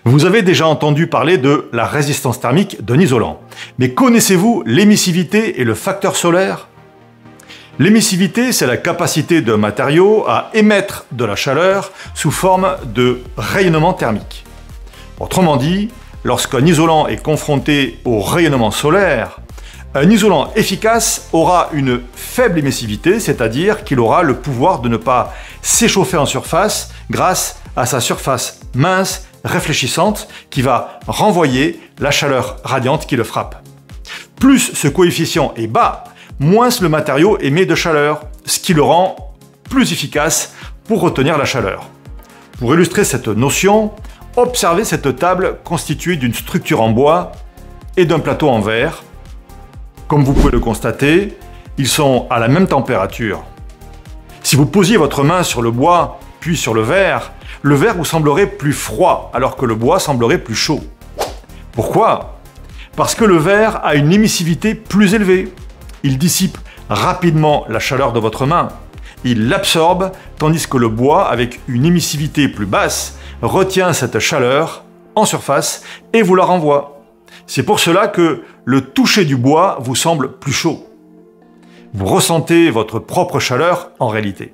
Vous avez déjà entendu parler de la résistance thermique d'un isolant. Mais connaissez-vous l'émissivité et le facteur solaire? L'émissivité, c'est la capacité d'un matériau à émettre de la chaleur sous forme de rayonnement thermique. Autrement dit, lorsqu'un isolant est confronté au rayonnement solaire, un isolant efficace aura une faible émissivité, c'est-à-dire qu'il aura le pouvoir de ne pas s'échauffer en surface grâce à sa surface mince, réfléchissante, qui va renvoyer la chaleur radiante qui le frappe. Plus ce coefficient est bas, moins le matériau émet de chaleur, ce qui le rend plus efficace pour retenir la chaleur. Pour illustrer cette notion, observez cette table constituée d'une structure en bois et d'un plateau en verre. Comme vous pouvez le constater, ils sont à la même température. Si vous posiez votre main sur le bois, puis sur le verre vous semblerait plus froid, alors que le bois semblerait plus chaud. Pourquoi? Parce que le verre a une émissivité plus élevée. Il dissipe rapidement la chaleur de votre main. Il l'absorbe, tandis que le bois, avec une émissivité plus basse, retient cette chaleur en surface et vous la renvoie. C'est pour cela que le toucher du bois vous semble plus chaud. Vous ressentez votre propre chaleur en réalité.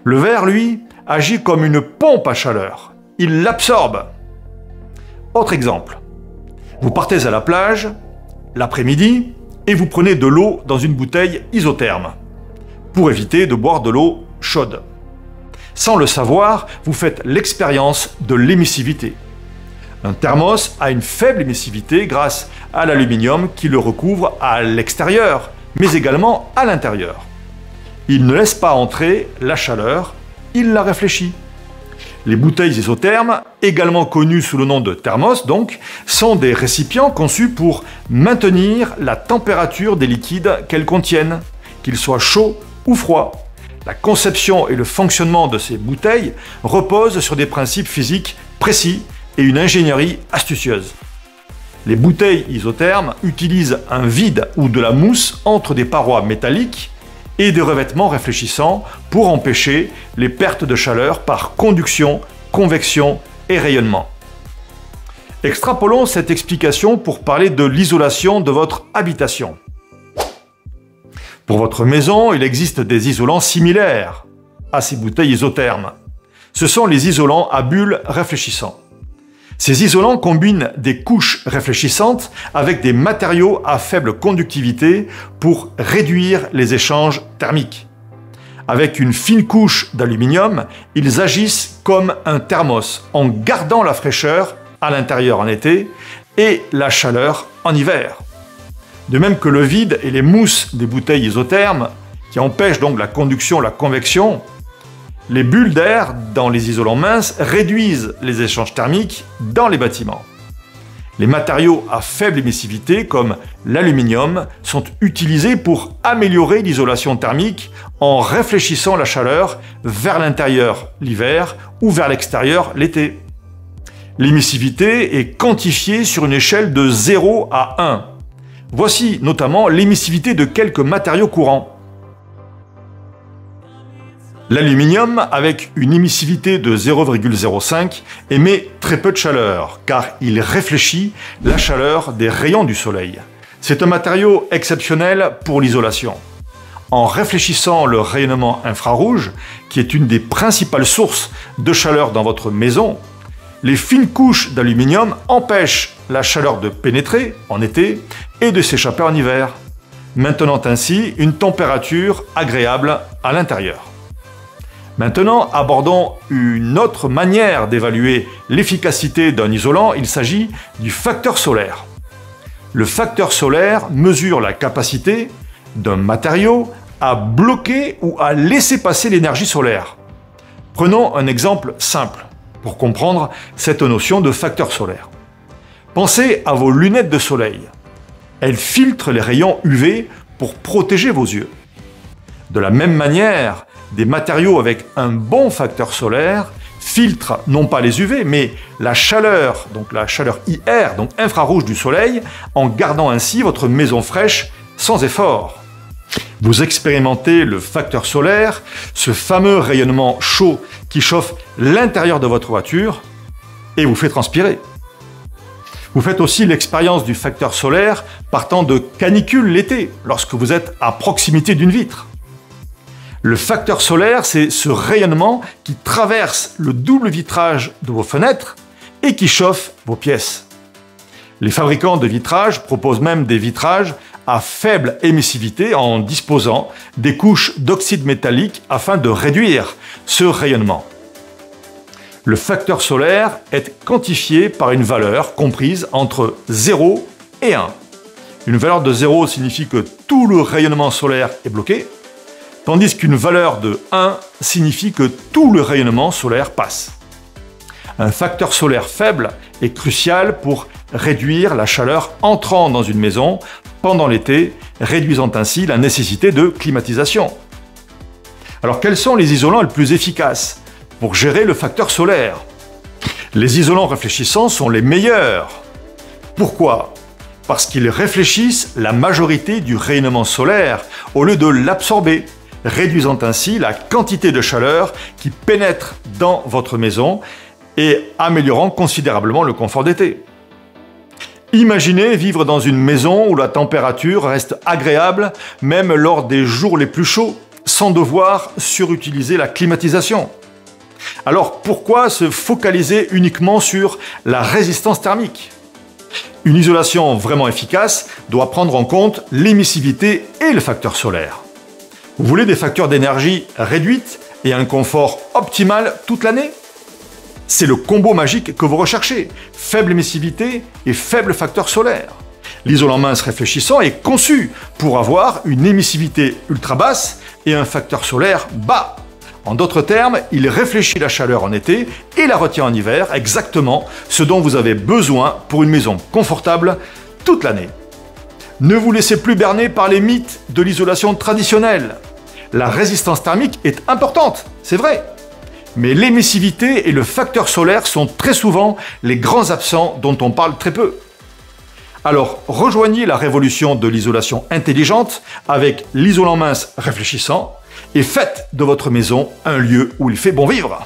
Le verre, lui, agit comme une pompe à chaleur. Il l'absorbe. Autre exemple. Vous partez à la plage, l'après-midi, et vous prenez de l'eau dans une bouteille isotherme, pour éviter de boire de l'eau chaude. Sans le savoir, vous faites l'expérience de l'émissivité. Un thermos a une faible émissivité grâce à l'aluminium qui le recouvre à l'extérieur, mais également à l'intérieur. Il ne laisse pas entrer la chaleur, il la réfléchit. Les bouteilles isothermes, également connues sous le nom de thermos donc, sont des récipients conçus pour maintenir la température des liquides qu'elles contiennent, qu'ils soient chauds ou froids. La conception et le fonctionnement de ces bouteilles reposent sur des principes physiques précis et une ingénierie astucieuse. Les bouteilles isothermes utilisent un vide ou de la mousse entre des parois métalliques et des revêtements réfléchissants pour empêcher les pertes de chaleur par conduction, convection et rayonnement. Extrapolons cette explication pour parler de l'isolation de votre habitation. Pour votre maison, il existe des isolants similaires à ces bouteilles isothermes. Ce sont les isolants à bulles réfléchissants. Ces isolants combinent des couches réfléchissantes avec des matériaux à faible conductivité pour réduire les échanges thermiques. Avec une fine couche d'aluminium, ils agissent comme un thermos en gardant la fraîcheur à l'intérieur en été et la chaleur en hiver. De même que le vide et les mousses des bouteilles isothermes, qui empêchent donc la conduction, la convection, les bulles d'air dans les isolants minces réduisent les échanges thermiques dans les bâtiments. Les matériaux à faible émissivité, comme l'aluminium, sont utilisés pour améliorer l'isolation thermique en réfléchissant la chaleur vers l'intérieur l'hiver ou vers l'extérieur l'été. L'émissivité est quantifiée sur une échelle de 0 à 1. Voici notamment l'émissivité de quelques matériaux courants. L'aluminium, avec une émissivité de 0,05, émet très peu de chaleur, car il réfléchit la chaleur des rayons du soleil. C'est un matériau exceptionnel pour l'isolation. En réfléchissant le rayonnement infrarouge, qui est une des principales sources de chaleur dans votre maison, les fines couches d'aluminium empêchent la chaleur de pénétrer en été et de s'échapper en hiver, maintenant ainsi une température agréable à l'intérieur. Maintenant, abordons une autre manière d'évaluer l'efficacité d'un isolant, il s'agit du facteur solaire. Le facteur solaire mesure la capacité d'un matériau à bloquer ou à laisser passer l'énergie solaire. Prenons un exemple simple pour comprendre cette notion de facteur solaire. Pensez à vos lunettes de soleil. Elles filtrent les rayons UV pour protéger vos yeux. De la même manière, des matériaux avec un bon facteur solaire filtrent non pas les UV, mais la chaleur IR, donc infrarouge du soleil, en gardant ainsi votre maison fraîche sans effort. Vous expérimentez le facteur solaire, ce fameux rayonnement chaud qui chauffe l'intérieur de votre voiture, et vous fait transpirer. Vous faites aussi l'expérience du facteur solaire partant de canicule l'été, lorsque vous êtes à proximité d'une vitre. Le facteur solaire, c'est ce rayonnement qui traverse le double vitrage de vos fenêtres et qui chauffe vos pièces. Les fabricants de vitrages proposent même des vitrages à faible émissivité en disposant des couches d'oxyde métallique afin de réduire ce rayonnement. Le facteur solaire est quantifié par une valeur comprise entre 0 et 1. Une valeur de 0 signifie que tout le rayonnement solaire est bloqué, tandis qu'une valeur de 1 signifie que tout le rayonnement solaire passe. Un facteur solaire faible est crucial pour réduire la chaleur entrant dans une maison pendant l'été, réduisant ainsi la nécessité de climatisation. Alors quels sont les isolants les plus efficaces pour gérer le facteur solaire? Les isolants réfléchissants sont les meilleurs. Pourquoi? Parce qu'ils réfléchissent la majorité du rayonnement solaire au lieu de l'absorber, réduisant ainsi la quantité de chaleur qui pénètre dans votre maison et améliorant considérablement le confort d'été. Imaginez vivre dans une maison où la température reste agréable même lors des jours les plus chauds, sans devoir surutiliser la climatisation. Alors pourquoi se focaliser uniquement sur la résistance thermique? Une isolation vraiment efficace doit prendre en compte l'émissivité et le facteur solaire. Vous voulez des facteurs d'énergie réduites et un confort optimal toute l'année? C'est le combo magique que vous recherchez, faible émissivité et faible facteur solaire. L'isolant mince réfléchissant est conçu pour avoir une émissivité ultra basse et un facteur solaire bas. En d'autres termes, il réfléchit la chaleur en été et la retient en hiver, exactement ce dont vous avez besoin pour une maison confortable toute l'année. Ne vous laissez plus berner par les mythes de l'isolation traditionnelle. La résistance thermique est importante, c'est vrai. Mais l'émissivité et le facteur solaire sont très souvent les grands absents dont on parle très peu. Alors, rejoignez la révolution de l'isolation intelligente avec l'isolant mince réfléchissant et faites de votre maison un lieu où il fait bon vivre.